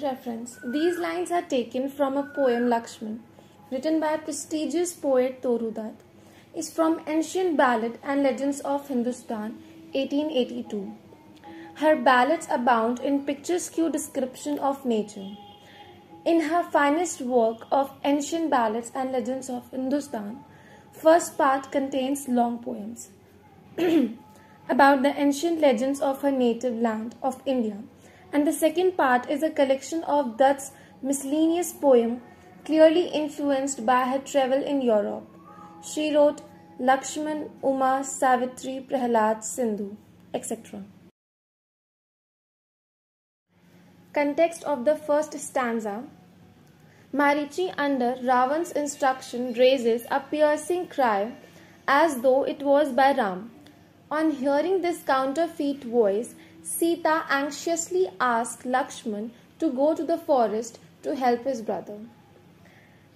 Reference. These lines are taken from a poem Lakshman, written by prestigious poet Toru Dutt. Is from Ancient Ballad and Legends of Hindustan, 1882. Her ballads abound in picturesque description of nature. In her finest work of Ancient Ballads and Legends of Hindustan, first part contains long poems about the ancient legends of her native land of India, and the second part is a collection of Dutt's miscellaneous poem clearly influenced by her travel in Europe. She wrote Lakshman, Uma, Savitri, Prahlad, Sindhu, etc. Context of the first stanza. Marichi, under Ravan's instruction, raises a piercing cry as though it was by Ram. On hearing this counterfeit voice, Sita anxiously asks Lakshman to go to the forest to help his brother.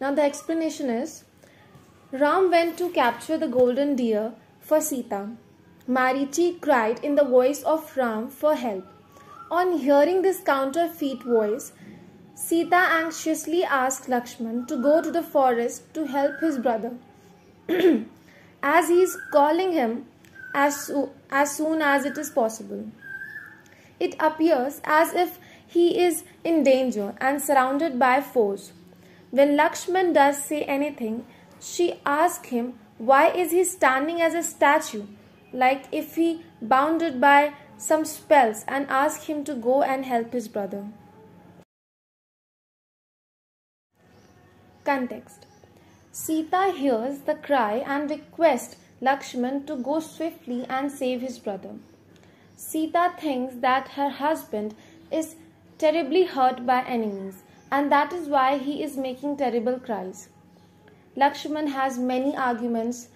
Now the explanation is, Ram went to capture the golden deer for Sita. Marichi cried in the voice of Ram for help. On hearing this counterfeit voice, Sita anxiously asked Lakshman to go to the forest to help his brother. As he is calling him as soon as it is possible. It appears as if he is in danger and surrounded by foes. When Lakshman does say anything, she asks him why is he standing as a statue, like if he bounded by some spells, and asks him to go and help his brother. Context. Sita hears the cry and requests Lakshman to go swiftly and save his brother. Sita thinks that her husband is terribly hurt by enemies, and that is why he is making terrible cries. Lakshman has many arguments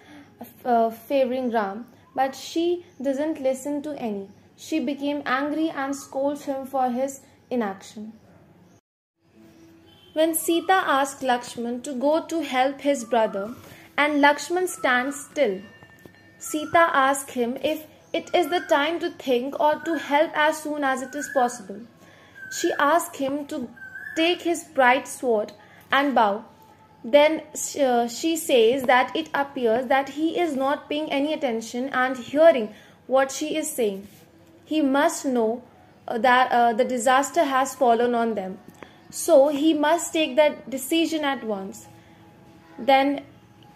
favoring Ram, but she doesn't listen to any. She became angry and scolds him for his inaction. When Sita asks Lakshman to go to help his brother and Lakshman stands still, Sita asks him if it is the time to think or to help as soon as it is possible. She asks him to take his bright sword and bow. Then she says that it appears that he is not paying any attention and hearing what she is saying. He must know that the disaster has fallen on them. So he must take that decision at once. Then,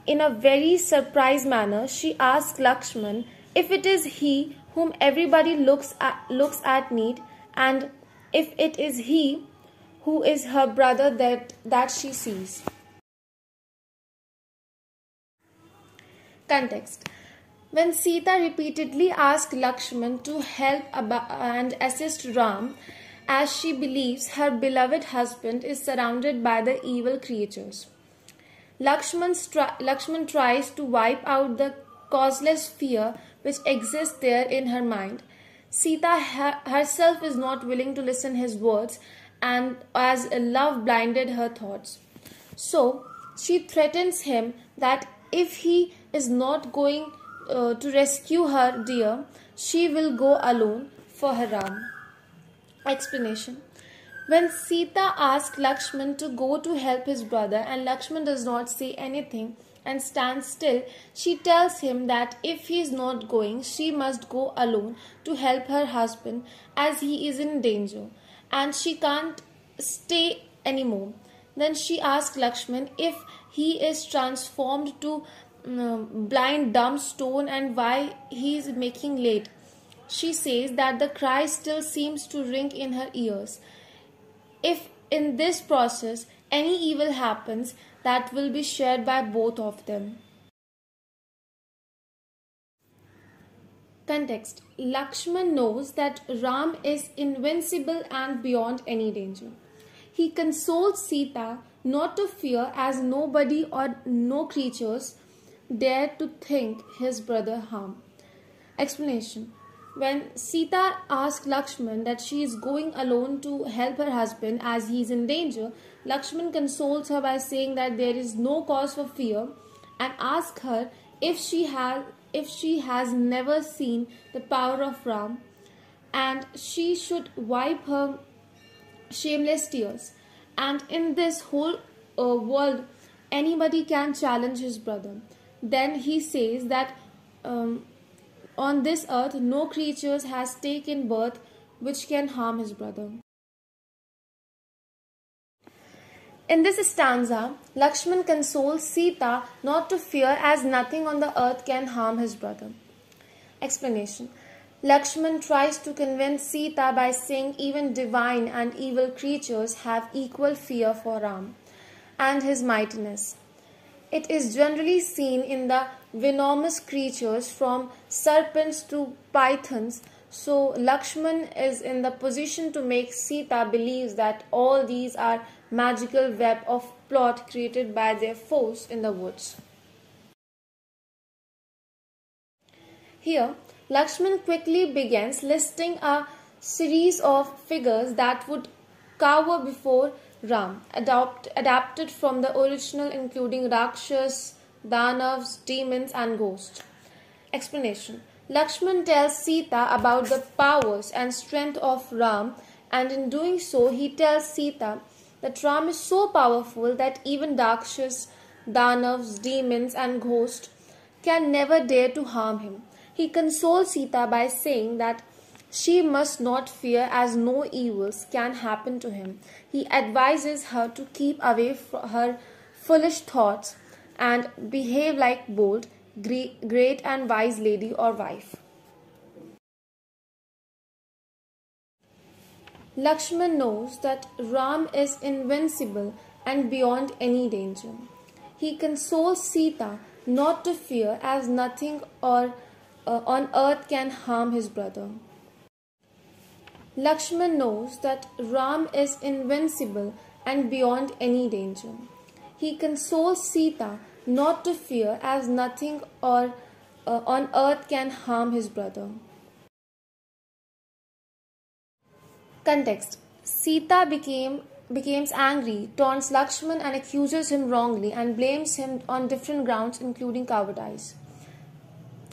in a very surprised manner, she asks Lakshman if it is he whom everybody looks at need, and if it is he who is her brother that she sees. Context. When Sita repeatedly asks Lakshman to help and assist Ram, as she believes her beloved husband is surrounded by the evil creatures. Lakshman tries to wipe out the causeless fear which exists there in her mind. Sita herself is not willing to listen his words, and as love blinded her thoughts. So she threatens him that if he is not going to rescue her dear, she will go alone for her Ram. Explanation. When Sita asks Lakshman to go to help his brother and Lakshman does not say anything and stands still, she tells him that if he is not going, she must go alone to help her husband as he is in danger and she can't stay anymore. Then she asks Lakshman if he is transformed to blind dumb stone and why he is making late. She says that the cry still seems to ring in her ears. If in this process any evil happens, that will be shared by both of them. Context. Lakshman knows that Ram is invincible and beyond any danger. He consoles Sita not to fear, as nobody or no creatures dare to think his brother harm. Explanation. When Sita asks Lakshman that she is going alone to help her husband as he is in danger, Lakshman consoles her by saying that there is no cause for fear and asks her if she has never seen the power of Ram and she should wipe her shameless tears. And in this whole world, anybody can challenge his brother. Then he says that on this earth, no creatures has taken birth which can harm his brother. In this stanza, Lakshman consoles Sita not to fear as nothing on the earth can harm his brother. Explanation. Lakshman tries to convince Sita by saying even divine and evil creatures have equal fear for Ram and his mightiness. It is generally seen in the venomous creatures from serpents to pythons. So Lakshman is in the position to make Sita believe that all these are magical web of plot created by their foes in the woods. Here, Lakshman quickly begins listing a series of figures that would cower before Ram, adapted from the original, including Rakshas, Danavs, demons and ghosts. Explanation. Lakshman tells Sita about the powers and strength of Ram, and in doing so he tells Sita that Ram is so powerful that even Rakshas, Danavs, demons and ghosts can never dare to harm him. He consoles Sita by saying that she must not fear as no evils can happen to him. He advises her to keep away from her foolish thoughts and behave like bold, great and wise lady or wife. Lakshman knows that Ram is invincible and beyond any danger. He consoles Sita not to fear as nothing on earth can harm his brother. Lakshman knows that Ram is invincible and beyond any danger. He consoles Sita not to fear as nothing on earth can harm his brother. Context. Sita becomes angry, taunts Lakshman and accuses him wrongly and blames him on different grounds including cowardice.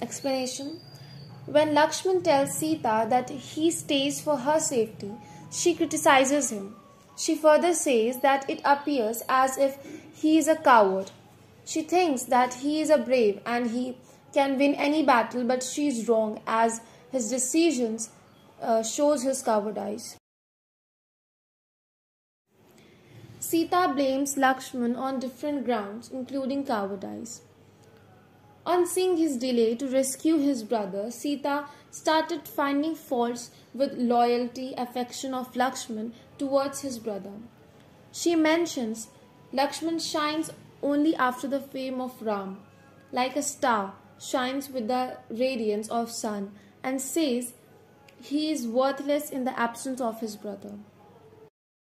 Explanation. When Lakshman tells Sita that he stays for her safety, she criticizes him. She further says that it appears as if he is a coward. She thinks that he is a brave and he can win any battle, but she is wrong as his decisions shows his cowardice. Sita blames Lakshman on different grounds, including cowardice. On seeing his delay to rescue his brother, Sita started finding faults with loyalty, affection of Lakshman towards his brother. She mentions Lakshman shines only after the fame of Ram, like a star shines with the radiance of sun, and says he is worthless in the absence of his brother.